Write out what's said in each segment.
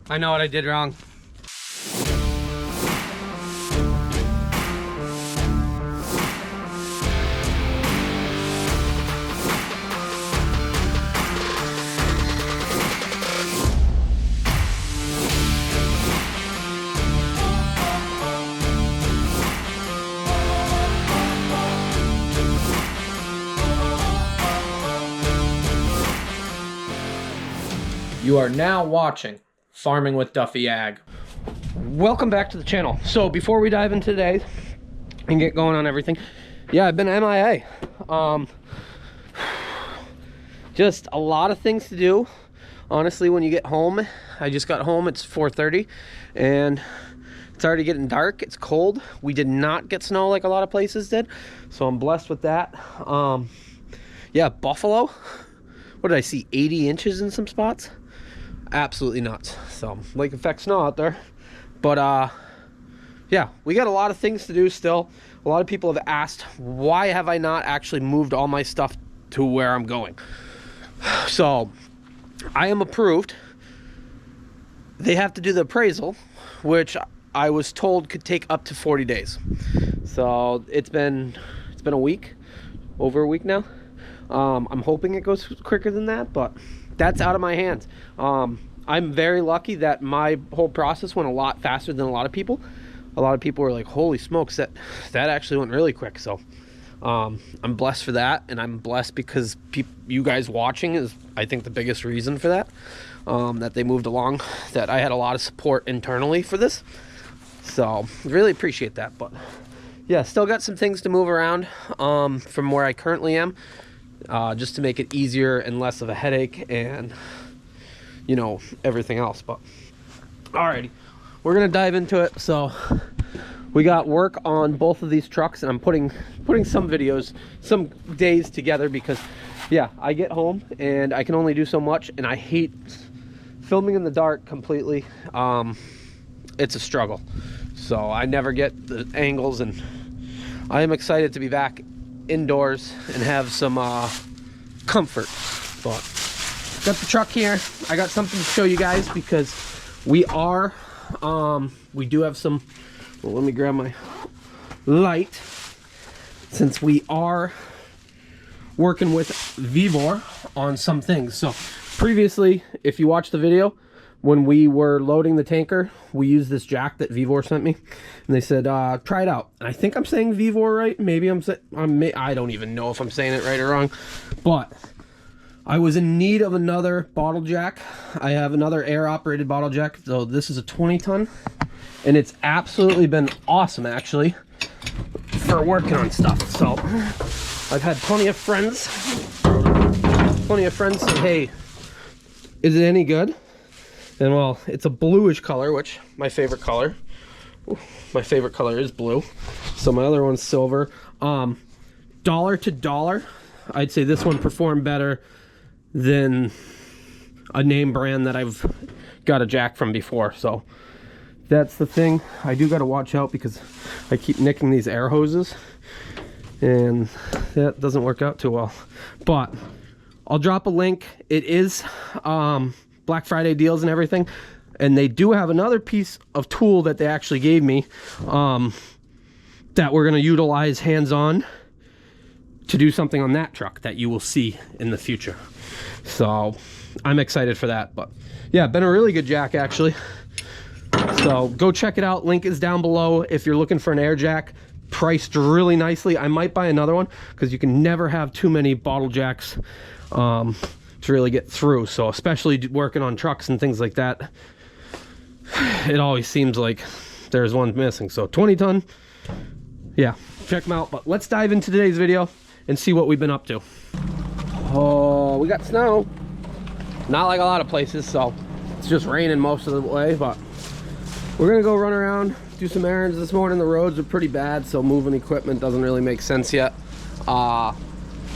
I know what I did wrong. You are now watching Farming with Duffy Ag. Welcome back to the channel. So before we dive into today and get going on everything, yeah, I've been MIA. Just a lot of things to do. Honestly, when you get home, I just got home, it's 4:30 and it's already getting dark. It's cold. We did not get snow like a lot of places did, so I'm blessed with that. Yeah, Buffalo, what did I see, 80 inches in some spots? Absolutely nuts. So lake effect snow out there, but yeah, we got a lot of things to do still. A lot of people have asked, why have I not actually moved all my stuff to where I'm going? So I am approved. They have to do the appraisal, which I was told could take up to 40 days. So it's been a week, over a week now. I'm hoping it goes quicker than that, but that's out of my hands. I'm very lucky that my whole process went a lot faster than a lot of people. A lot of people were like, holy smokes, that actually went really quick. So I'm blessed for that, and I'm blessed because you guys watching is, I think, the biggest reason for that, that they moved along, that I had a lot of support internally for this. So really appreciate that. But yeah, still got some things to move around from where I currently am, just to make it easier and less of a headache, and you know, everything else. But alrighty, we're gonna dive into it. So we got work on both of these trucks, and I'm putting some videos, some days together, because yeah, I get home and I can only do so much, and I hate filming in the dark completely. It's a struggle, so I never get the angles, and I am excited to be back indoors and have some comfort. But got the truck here. I got something to show you guys, because we do have some, well, let me grab my light, since we are working with Vivor on some things. So previously, if you watched the video, when we were loading the tanker, we used this jack that Vivor sent me, and they said, try it out. And I think I'm saying Vivor right. Maybe I don't even know if I'm saying it right or wrong, but I was in need of another bottle jack. I have another air operated bottle jack. So this is a 20-ton, and it's absolutely been awesome, actually, for working on stuff. So I've had plenty of friends say, hey, is it any good? And well, it's a bluish color, which my favorite color. Ooh, my favorite color is blue. So my other one's silver. Dollar to dollar, I'd say this one performed better than a name brand that I've got a jack from before. So that's the thing. I do got to watch out, because I keep nicking these air hoses, and that doesn't work out too well. But I'll drop a link. It is Black Friday deals and everything, and they do have another piece of tool that they actually gave me, that we're going to utilize hands-on to do something on that truck that you will see in the future. So I'm excited for that. But yeah, been a really good jack, actually. So go check it out. Link is down below if you're looking for an air jack, priced really nicely. I might buy another one, because you can never have too many bottle jacks to really get through. So especially working on trucks and things like that, it always seems like there's one missing. So 20-ton, yeah, check them out. But let's dive into today's video and see what we've been up to. Oh, we got snow. Not like a lot of places, so it's just raining most of the way, but we're gonna go run around, do some errands this morning. The roads are pretty bad, so moving equipment doesn't really make sense yet. But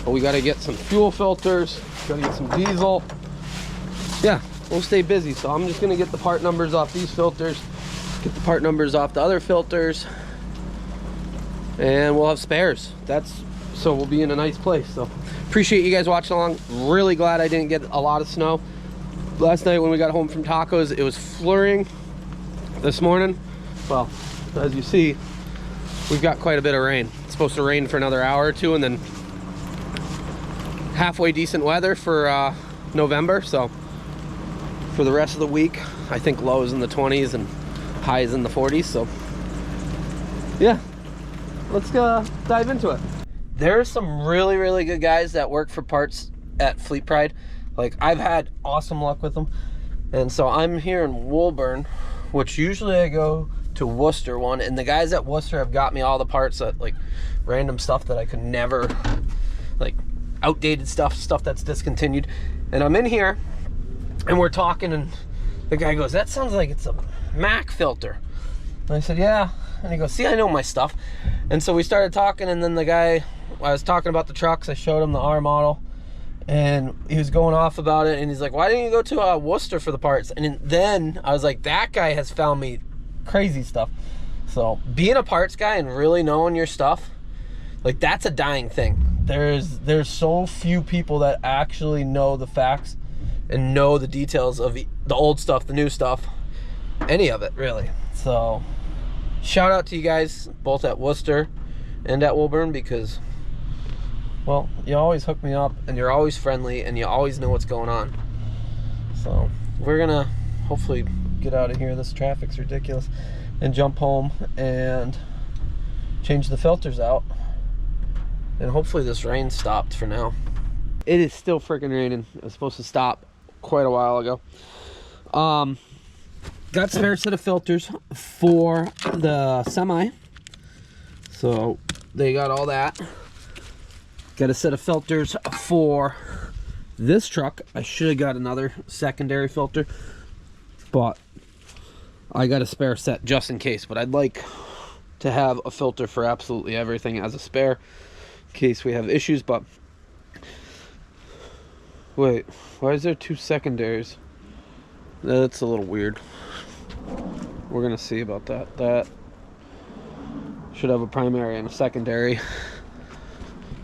we gotta get some fuel filters, gotta get some diesel. Yeah, we'll stay busy. So I'm just gonna get the part numbers off these filters, get the part numbers off the other filters, and we'll have spares. So we'll be in a nice place. So appreciate you guys watching along. Really glad I didn't get a lot of snow. Last night when we got home from tacos, it was flurrying. This morning, well, as you see, we've got quite a bit of rain. It's supposed to rain for another hour or two, and then halfway decent weather for November. So for the rest of the week, I think lows in the 20s and highs in the 40s. So yeah, let's dive into it. There's some really, really good guys that work for parts at Fleet Pride. Like, I've had awesome luck with them. And so I'm here in Woolburn, which usually I go to Worcester one, and the guys at Worcester have got me all the parts that, like, random stuff that I could never, like, outdated stuff that's discontinued. And I'm in here and we're talking, and the guy goes, "That sounds like it's a Mac filter." And I said, "Yeah." And he goes, "See, I know my stuff." And so we started talking, and then the guy, I was talking about the trucks, I showed him the R model, and he was going off about it, and he's like, "Why didn't you go to Worcester for the parts?" And then I was like, that guy has found me crazy stuff. So being a parts guy and really knowing your stuff, like, that's a dying thing. There's so few people that actually know the facts and know the details of the old stuff, the new stuff, any of it really. So shout out to you guys both at Worcester and at Woolburn, because, well, you always hook me up, and you're always friendly, and you always know what's going on. So we're gonna hopefully get out of here. This traffic's ridiculous, and jump home and change the filters out, and hopefully this rain stopped for now. It is still freaking raining. It was supposed to stop quite a while ago. Got spare set of filters for the semi, so they got all that. Got a set of filters for this truck. I should have got another secondary filter, but I got a spare set just in case. But I'd like to have a filter for absolutely everything as a spare in case we have issues. But wait, why is there two secondaries? That's a little weird. We're gonna see about that. That should have a primary and a secondary,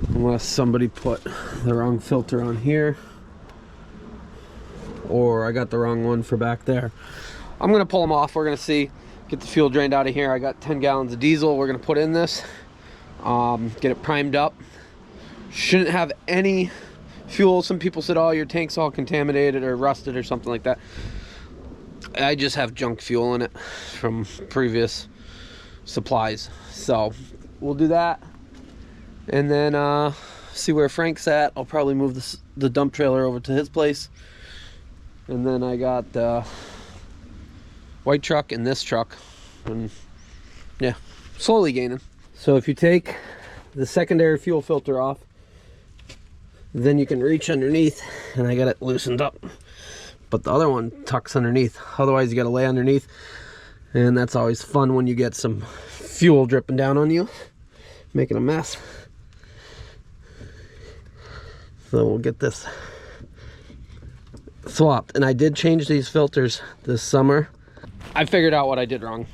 unless somebody put the wrong filter on here, or I got the wrong one for back there. I'm gonna pull them off. We're gonna see, get the fuel drained out of here. I got 10 gallons of diesel we're gonna put in this, get it primed up. Shouldn't have any fuel. Some people said, "Oh, your tank's all contaminated or rusted or something like that." I just have junk fuel in it from previous supplies. So we'll do that, and then see where Frank's at. I'll probably move the dump trailer over to his place, and then I got the white truck and this truck, and yeah, slowly gaining. So if you take the secondary fuel filter off, then you can reach underneath, and I got it loosened up, but the other one tucks underneath. Otherwise you got to lay underneath, and that's always fun when you get some fuel dripping down on you, making a mess. So we'll get this swapped. And I did change these filters this summer. I figured out what I did wrong.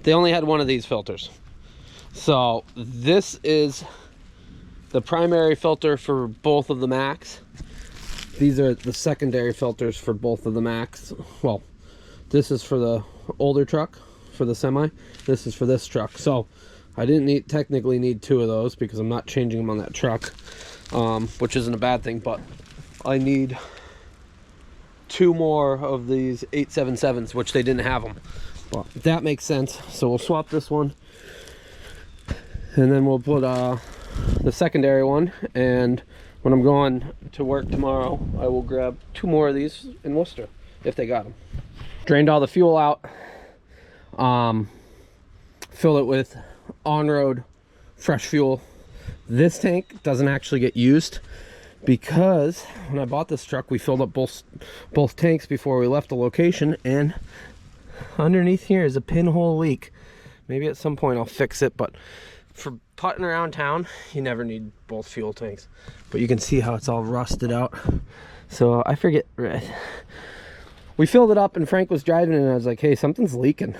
They only had one of these filters. So this is the primary filter for both of the Macs. These are the secondary filters for both of the Macs. Well, this is for the older truck, for the semi. This is for this truck. So I didn't technically need two of those because I'm not changing them on that truck, which isn't a bad thing, but I need two more of these 877s, which they didn't have them. Well, that makes sense. So we'll swap this one, and then we'll put the secondary one, and when I'm going to work tomorrow, I will grab two more of these in Worcester, if they got them. Drained all the fuel out. Fill it with on-road fresh fuel. This tank doesn't actually get used because when I bought this truck, we filled up both tanks before we left the location, and underneath here is a pinhole leak. Maybe at some point I'll fix it, but for putting around town, you never need both fuel tanks. But you can see how it's all rusted out. So I forget, we filled it up and Frank was driving, and I was like, "Hey, something's leaking,"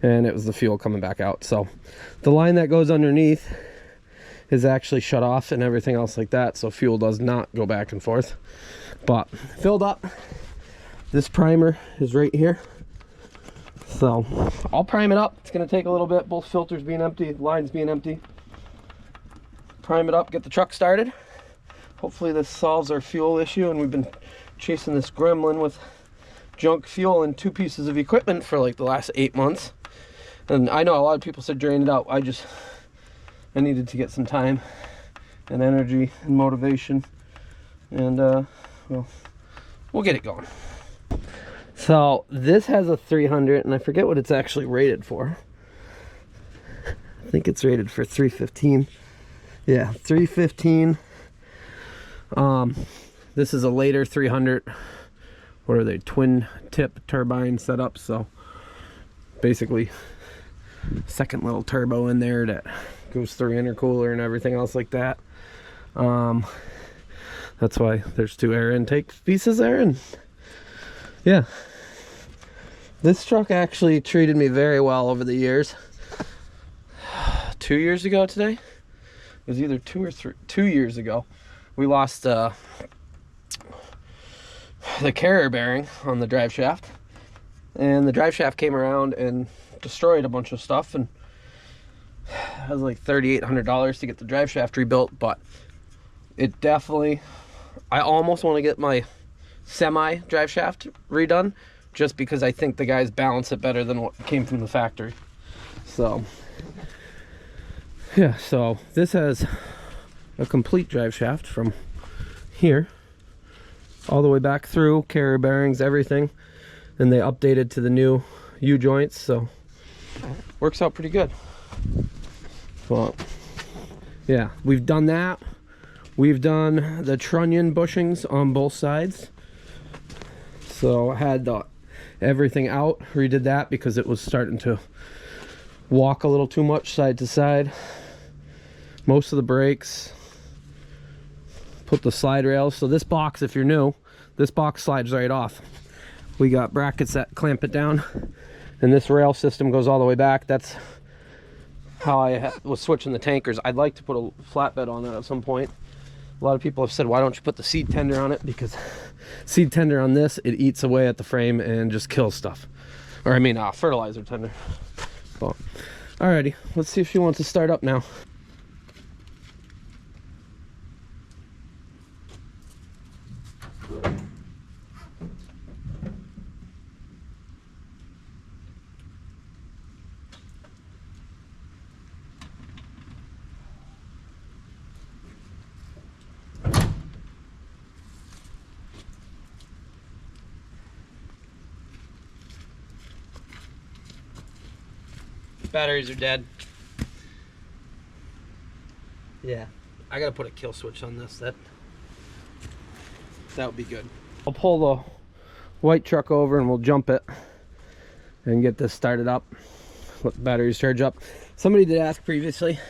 and it was the fuel coming back out. So the line that goes underneath is actually shut off and everything else like that, so fuel does not go back and forth. But filled up, This primer is right here. So I'll prime it up. It's gonna take a little bit, both filters being empty, lines being empty. Prime it up, get the truck started. Hopefully this solves our fuel issue, and we've been chasing this gremlin with junk fuel and 2 pieces of equipment for like the last 8 months. And I know a lot of people said drain it out. I needed to get some time and energy and motivation, and well, we'll get it going. So this has a 300, and I forget what it's actually rated for. I think it's rated for 315. Yeah, 315. This is a later 300. What are they? Twin tip turbine setup. So basically, second little turbo in there that goes through intercooler and everything else like that. That's why there's 2 air intake pieces there. And yeah, this truck actually treated me very well over the years. 2 years ago today, it was either 2 years ago, we lost the carrier bearing on the drive shaft, and the drive shaft came around and destroyed a bunch of stuff, and it was like $3,800 to get the drive shaft rebuilt. But it definitely, I almost want to get my semi drive shaft redone, just because I think the guys balance it better than what came from the factory. So yeah, so this has a complete drive shaft from here all the way back through, carrier bearings, everything, and they updated to the new U-joints, so works out pretty good. Well, yeah, we've done that. We've done the trunnion bushings on both sides. So I had everything out, redid that because it was starting to walk a little too much side to side. Most of the brakes, put the slide rails. So this box, if you're new, this box slides right off. We got brackets that clamp it down, and this rail system goes all the way back. That's how I was switching the tankers. I'd like to put a flatbed on that at some point. A lot of people have said, why don't you put the seed tender on it? Because seed tender on this, it eats away at the frame and just kills stuff. Or I mean, fertilizer tender. Well, alrighty, let's see if she wants to start up now. Batteries are dead. Yeah, I gotta put a kill switch on this. That would be good. I'll pull the white truck over and we'll jump it and get this started up. Let the batteries charge up. Somebody did ask previously,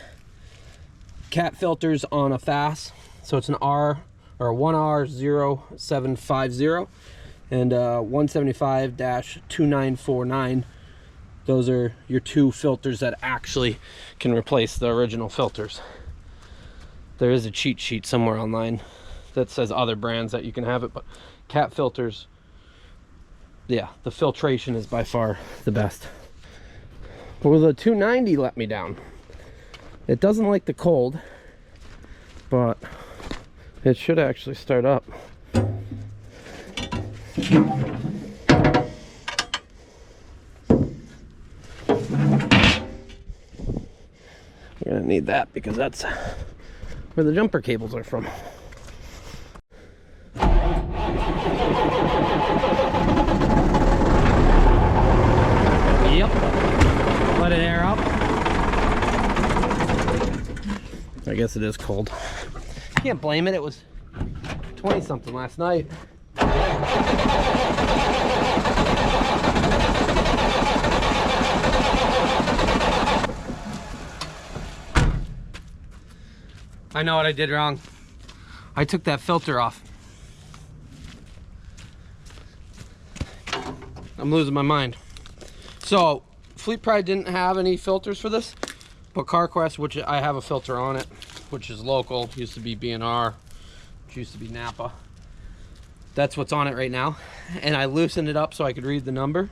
cat filters on a FAS. So it's an R or a 1R0750 and 175-2949. Those are your 2 filters that actually can replace the original filters. There is a cheat sheet somewhere online that says other brands that you can have it, but cat filters, yeah, the filtration is by far the best. Well, the 290 let me down. It doesn't like the cold, but it should actually start up. We're gonna need that because that's where the jumper cables are from. Yep. Let it air up. I guess it is cold. Can't blame it. It was 20 something last night. I know what I did wrong. I took that filter off. I'm losing my mind. So, Fleet Pride didn't have any filters for this, but CarQuest, which I have a filter on it, which is local, used to be B&R, which used to be Napa. That's what's on it right now. And I loosened it up so I could read the number.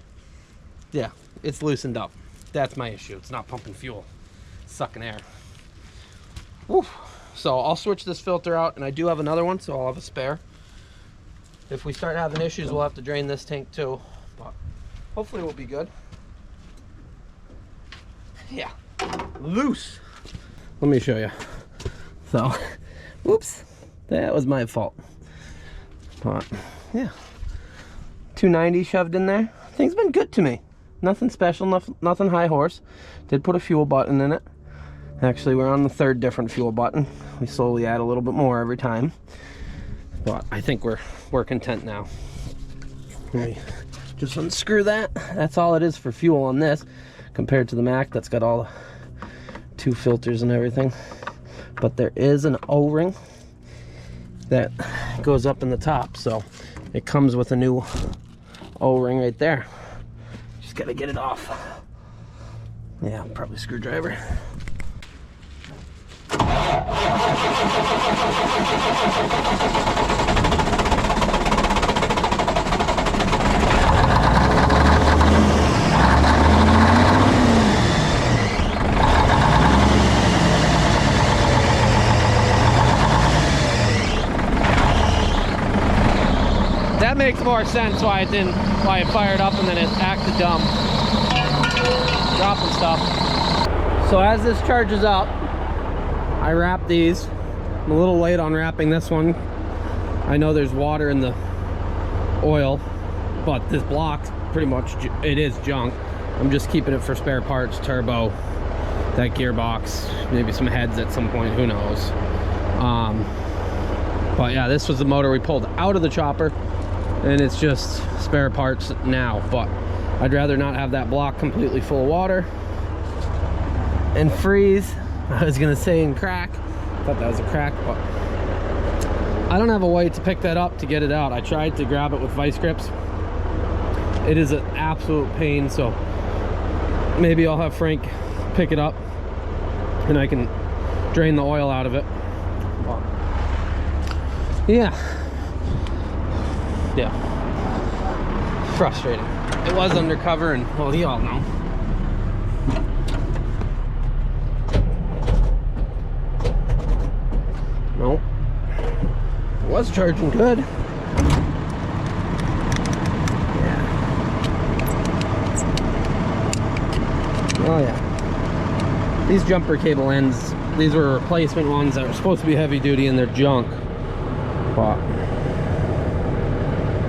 Yeah, it's loosened up. That's my issue. It's not pumping fuel. It's sucking air. Woo. So I'll switch this filter out, and I do have another one, so I'll have a spare. If we start having issues, we'll have to drain this tank too. But hopefully we'll be good. Yeah, loose. Let me show you. So, whoops, that was my fault. But yeah, 290 shoved in there. Thing's been good to me. Nothing special, nothing high horse. Did put a fuel button in it. Actually, we're on the 3rd different fuel button. We slowly add a little bit more every time. But I think we're content now. Let me just unscrew that. That's all it is for fuel on this, compared to the Mac that's got all 2 filters and everything. But there is an O-ring that goes up in the top, so it comes with a new O-ring right there. Just gotta get it off. Yeah, probably screwdriver. That makes more sense why it fired up and then it acted dumb. Dropping stuff. So as this charges up, I wrap these. I'm a little late on wrapping this one. I know there's water in the oil, but this block pretty much, it is junk. I'm just keeping it for spare parts, turbo, that gearbox, maybe some heads at some point, who knows. But yeah, this was the motor we pulled out of the chopper, and it's just spare parts now. But I'd rather not have that block completely full of water and freeze. I was gonna say and crack. Thought that was a crack, but I don't have a way to pick that up to get it out. I tried to grab it with vice grips. It is an absolute pain, so maybe I'll have Frank pick it up and I can drain the oil out of it. But yeah, frustrating. It was undercover, and well, you all know. Nope. It was charging good. Yeah. Oh yeah. These jumper cable ends, these were replacement ones that were supposed to be heavy duty and they're junk. But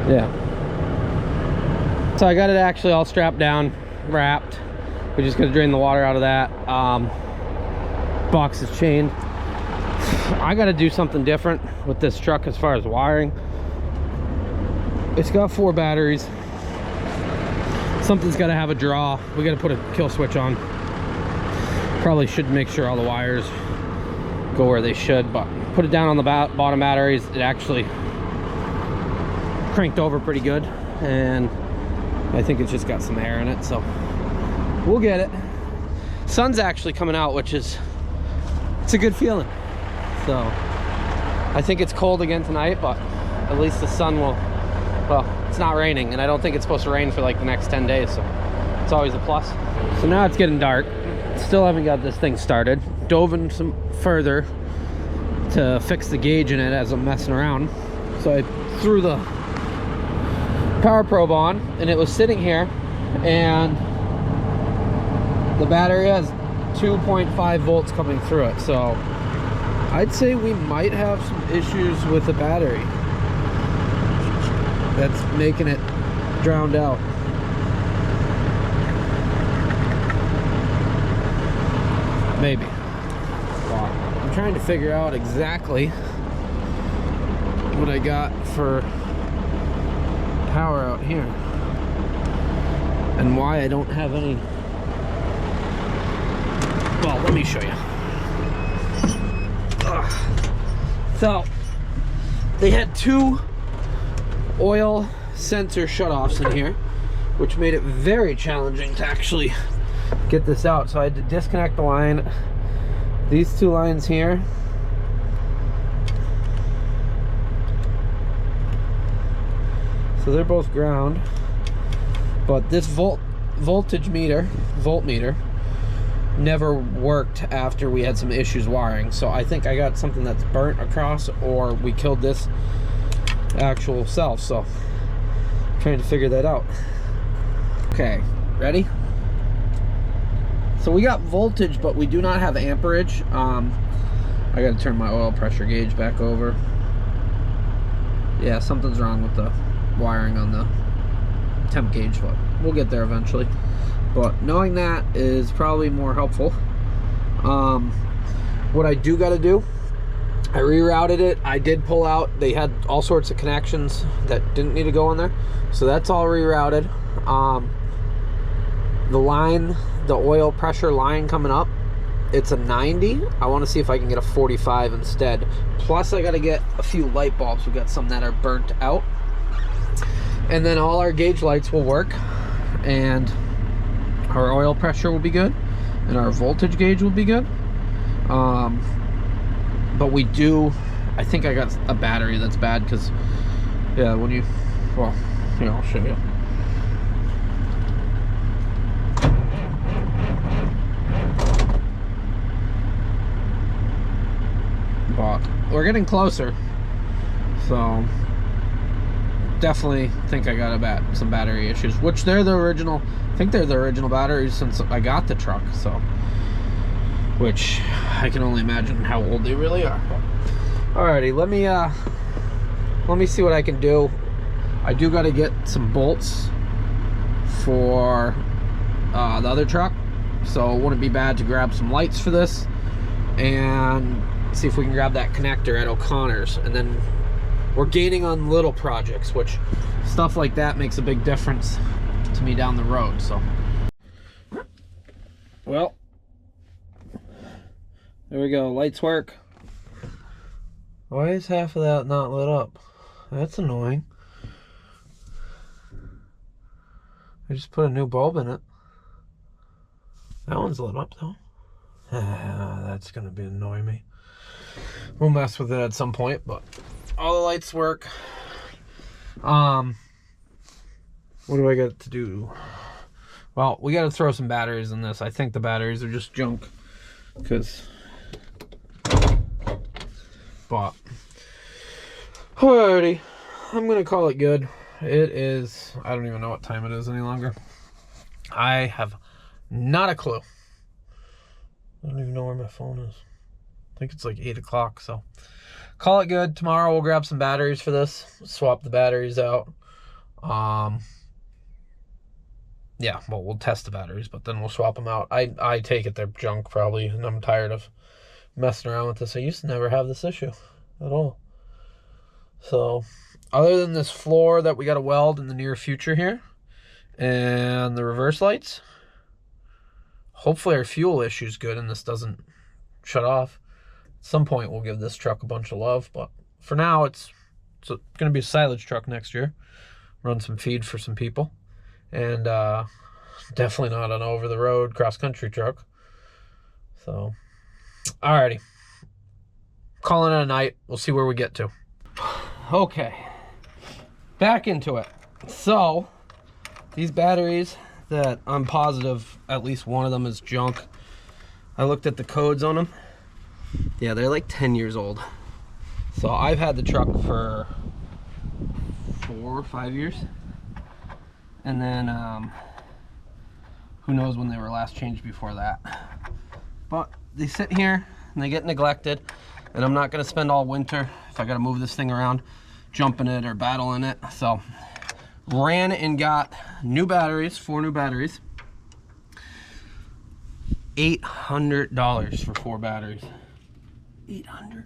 yeah. So I got it actually all strapped down, wrapped. We're just gonna drain the water out of that. Box is chained. I got to do something different with this truck as far as wiring. It's got 4 batteries. Something's got to have a draw. We got to put a kill switch on. Probably should make sure all the wires go where they should, but put it down on the bottom batteries. It actually cranked over pretty good, and I think it's just got some air in it, so we'll get it. Sun's actually coming out, which is, it's a good feeling. So I think it's cold again tonight, but at least the sun will, well, it's not raining, and I don't think it's supposed to rain for like the next 10 days, so it's always a plus. So now it's getting dark. Still haven't got this thing started. Dove in some further to fix the gauge in it as I'm messing around. So I threw the power probe on, and it was sitting here, and the battery has 2.5 volts coming through it. So I'd say we might have some issues with the battery that's making it drowned out. Maybe. Well, I'm trying to figure out exactly what I got for power out here and why I don't have any. Well, let me show you. So they had 2 oil sensor shutoffs in here, which made it very challenging to actually get this out. So I had to disconnect the line, these 2 lines here, So they're both ground. But this voltmeter never worked after we had some issues wiring. So I think I got something that's burnt across, or we killed this actual self. So I'm trying to figure that out. Okay, ready? So we got voltage, but we do not have amperage. I gotta turn my oil pressure gauge back over. Yeah, something's wrong with the wiring on the temp gauge, but we'll get there eventually. But knowing that is probably more helpful. What I do gotta do, I rerouted it. I did pull out, they had all sorts of connections that didn't need to go in there. So that's all rerouted. The line, the oil pressure line coming up, it's a 90. I want to see if I can get a 45 instead. Plus I got to get a few light bulbs. We've got some that are burnt out. And then all our gauge lights will work, and our oil pressure will be good, and our voltage gauge will be good. But we do, I think I got a battery that's bad, because yeah, when you, well, here, I'll show you. But we're getting closer, so definitely think I got some battery issues, which they're the original. I think they're the original batteries since I got the truck, so, which I can only imagine how old they really are. Alrighty, let me see what I can do. I do got to get some bolts for the other truck, so it wouldn't be bad to grab some lights for this and see if we can grab that connector at O'Connor's. And then we're gaining on little projects, which stuff like that makes a big difference to me down the road. So, well, there we go. Lights work. Why is half of that not lit up? That's annoying. I just put a new bulb in it. That one's lit up though. That's gonna be annoying me. We'll mess with it at some point, but all the lights work. What do I got to do? Well, we got to throw some batteries in this. I think the batteries are just junk, but alrighty, I'm gonna call it good. It is, I don't even know what time it is any longer. I have not a clue. I don't even know where my phone is. I think it's like 8 o'clock, so call it good. Tomorrow we'll grab some batteries for this, swap the batteries out. Yeah, well, we'll test the batteries, but then we'll swap them out. I take it they're junk probably, and I'm tired of messing around with this. I used to never have this issue at all. So other than this floor that we got to weld in the near future here, and the reverse lights, hopefully our fuel issue is good and this doesn't shut off. At some point we'll give this truck a bunch of love, but for now it's going to be a silage truck next year. Run some feed for some people, and definitely not an over-the-road cross-country truck. So, alrighty. Calling it a night. We'll see where we get to. Okay. Back into it. So, these batteries that I'm positive at least one of them is junk. I looked at the codes on them. Yeah, they're like 10 years old. So I've had the truck for 4 or 5 years. And then who knows when they were last changed before that. But they sit here and they get neglected. And I'm not going to spend all winter, if I got to move this thing around, jumping it or battling it. So ran and got new batteries, 4 new batteries. $800 for 4 batteries. $800.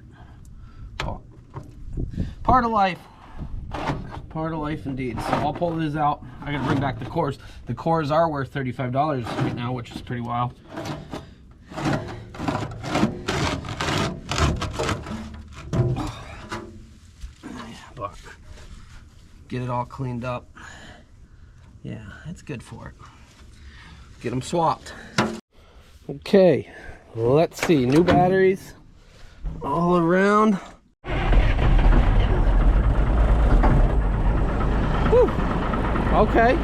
Oh. Part of life. Part of life indeed. So I'll pull this out. I gotta bring back the cores. The cores are worth $35 right now, which is pretty wild. But get it all cleaned up. Yeah, it's good for it. Get them swapped. Okay, let's see. New batteries all around. Whew. Okay.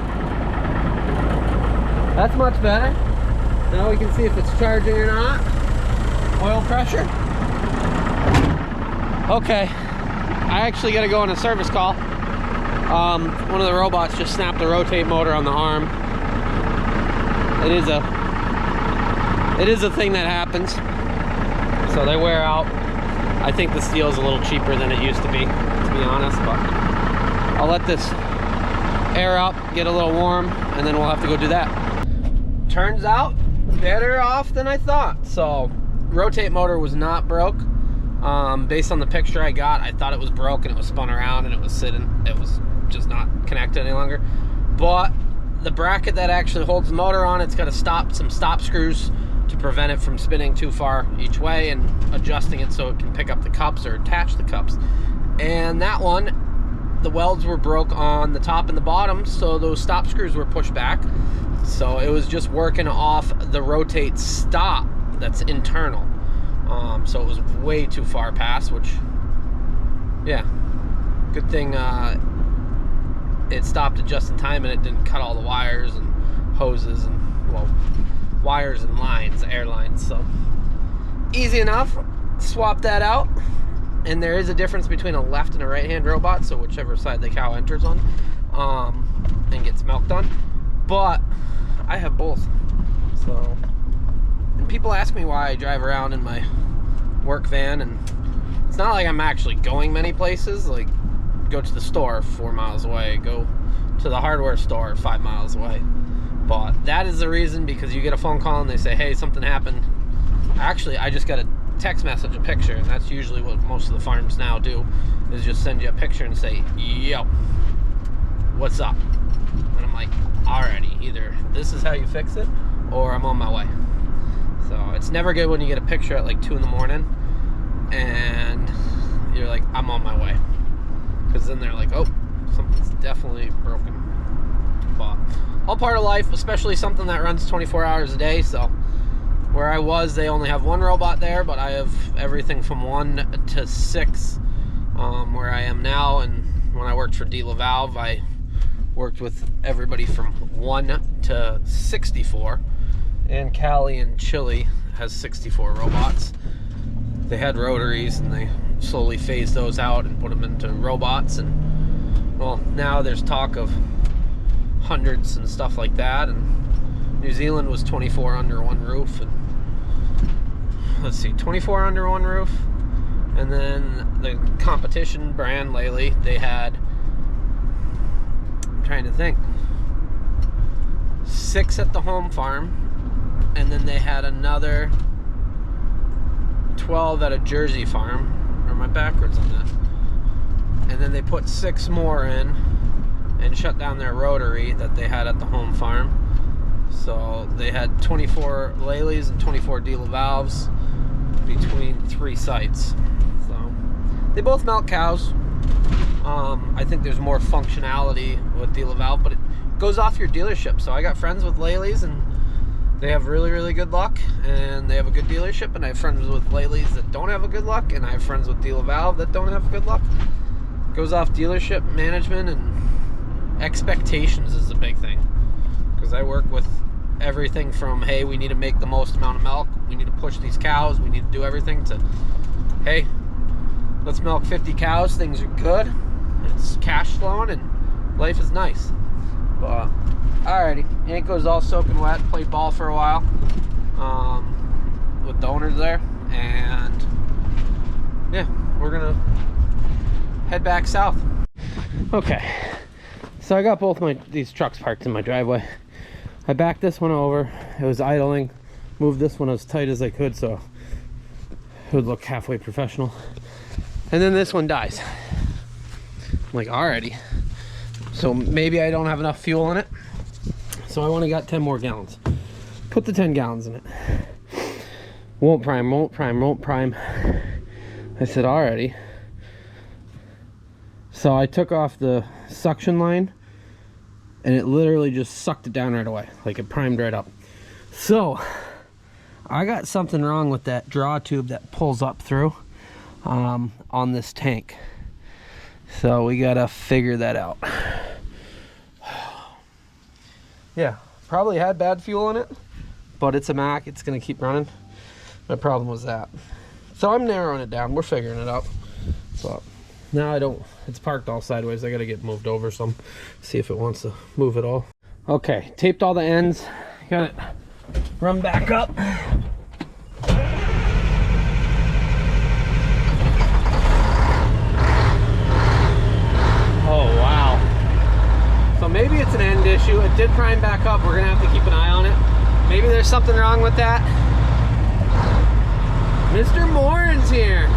That's much better. Now we can see if it's charging or not. Oil pressure. Okay. I actually got to go on a service call. One of the robots just snapped the rotate motor on the arm. It is a thing that happens. So they wear out. I think the steel is a little cheaper than it used to be honest, but I'll let this air up, get a little warm, and then we'll have to go do that. Turns out better off than I thought. So rotate motor was not broke. Based on the picture I got, I thought it was broke and it was spun around and it was sitting. It was just not connected any longer. But the bracket that actually holds the motor on, it's got some stop screws to prevent it from spinning too far each way and adjusting it so it can pick up the cups or attach the cups. And that one, the welds were broke on the top and the bottom, so those stop screws were pushed back. So it was just working off the rotate stop that's internal. So it was way too far past, which, yeah, good thing it stopped it just in time and it didn't cut all the wires and hoses and, well, wires and lines, air lines. So easy enough. Swap that out. And there is a difference between a left and a right hand robot, so whichever side the cow enters on and gets milked on. But I have both. So, and people ask me why I drive around in my work van, and it's not like I'm actually going many places. Like, go to the store 4 miles away, go to the hardware store 5 miles away. But that is the reason, because you get a phone call and they say, hey, something happened. Actually, I just got a text message, a picture, and that's usually what most of the farms now do, is just send you a picture and say, yo, what's up? And I'm like, alrighty, either this is how you fix it or I'm on my way. So it's never good when you get a picture at like 2 in the morning and you're like, I'm on my way, because then they're like, oh, something's definitely broken. But all part of life, especially something that runs 24 hours a day. So where I was, they only have one robot there, but I have everything from 1 to 6 where I am now. And when I worked for DeLaValve, I worked with everybody from 1 to 64. And Cali and Chile has 64 robots. They had rotaries and they slowly phased those out and put them into robots. And well, now there's talk of hundreds and stuff like that. And New Zealand was 24 under one roof, and let's see, 24 under one roof. And then the competition brand Lely, they had, I'm trying to think, 6 at the home farm, and then they had another 12 at a Jersey farm. Or am I backwards on that? And then they put 6 more in and shut down their rotary that they had at the home farm. So they had 24 Lely's and 24 DeLaValves between 3 sites. So they both milk cows. I think there's more functionality with DeLaValve, but it goes off your dealership. So I got friends with Lely's and they have really, really good luck, and they have a good dealership. And I have friends with Lely's that don't have a good luck, and I have friends with DeLaValve that don't have good luck. It goes off dealership management, and expectations is a big thing, because I work with everything from, hey, we need to make the most amount of milk, we need to push these cows, we need to do everything, to, hey, let's milk 50 cows, things are good, it's cash flowing, and life is nice. But alrighty, Yanko's all soaking wet, played ball for a while with the owners there, and yeah, we're gonna head back south. Okay, so I got both these trucks parked in my driveway. I backed this one over, it was idling, moved this one as tight as I could so it would look halfway professional, and then this one dies. I'm like, alrighty, so maybe I don't have enough fuel in it, so I only got 10 more gallons. Put the 10 gallons in it. Won't prime, won't prime, won't prime. I said, alrighty. So I took off the suction line, and it literally just sucked it down right away. Like, it primed right up. So I got something wrong with that draw tube that pulls up through on this tank. So we gotta figure that out. Yeah, probably had bad fuel in it, but it's a Mack. It's going to keep running. My problem was that. So I'm narrowing it down. We're figuring it out. But now I don't, it's parked all sideways. I got to get moved over some, see if it wants to move at all. Okay, taped all the ends. Got it run back up. Oh, wow. So maybe it's an end issue. It did prime back up. We're gonna have to keep an eye on it. Maybe there's something wrong with that. Mr. Morin's here.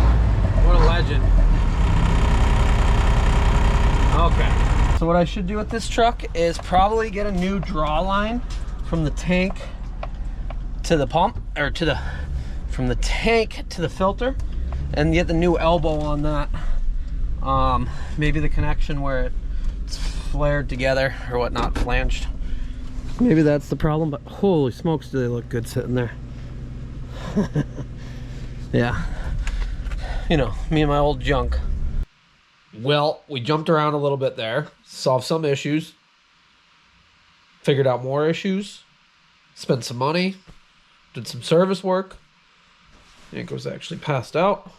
What a legend. Okay. So what I should do with this truck is probably get a new draw line from the tank to the pump, or to the, from the tank to the filter, and get the new elbow on that. Maybe the connection where it's flared together or whatnot, flanged. Maybe that's the problem, but holy smokes, do they look good sitting there. Yeah, you know, me and my old junk. Well, we jumped around a little bit there, solved some issues, figured out more issues, spent some money, did some service work. It was actually passed out,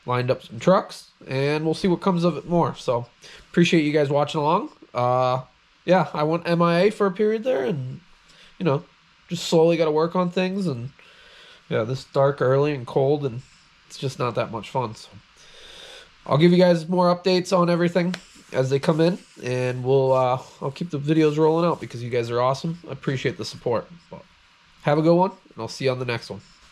lined up some trucks, and we'll see what comes of it more. So appreciate you guys watching along. Yeah, I went MIA for a period there, and you know, just slowly got to work on things. And yeah, this dark early and cold, and it's just not that much fun. So I'll give you guys more updates on everything as they come in, and we'll I'll keep the videos rolling out because you guys are awesome. I appreciate the support. But have a good one, and I'll see you on the next one.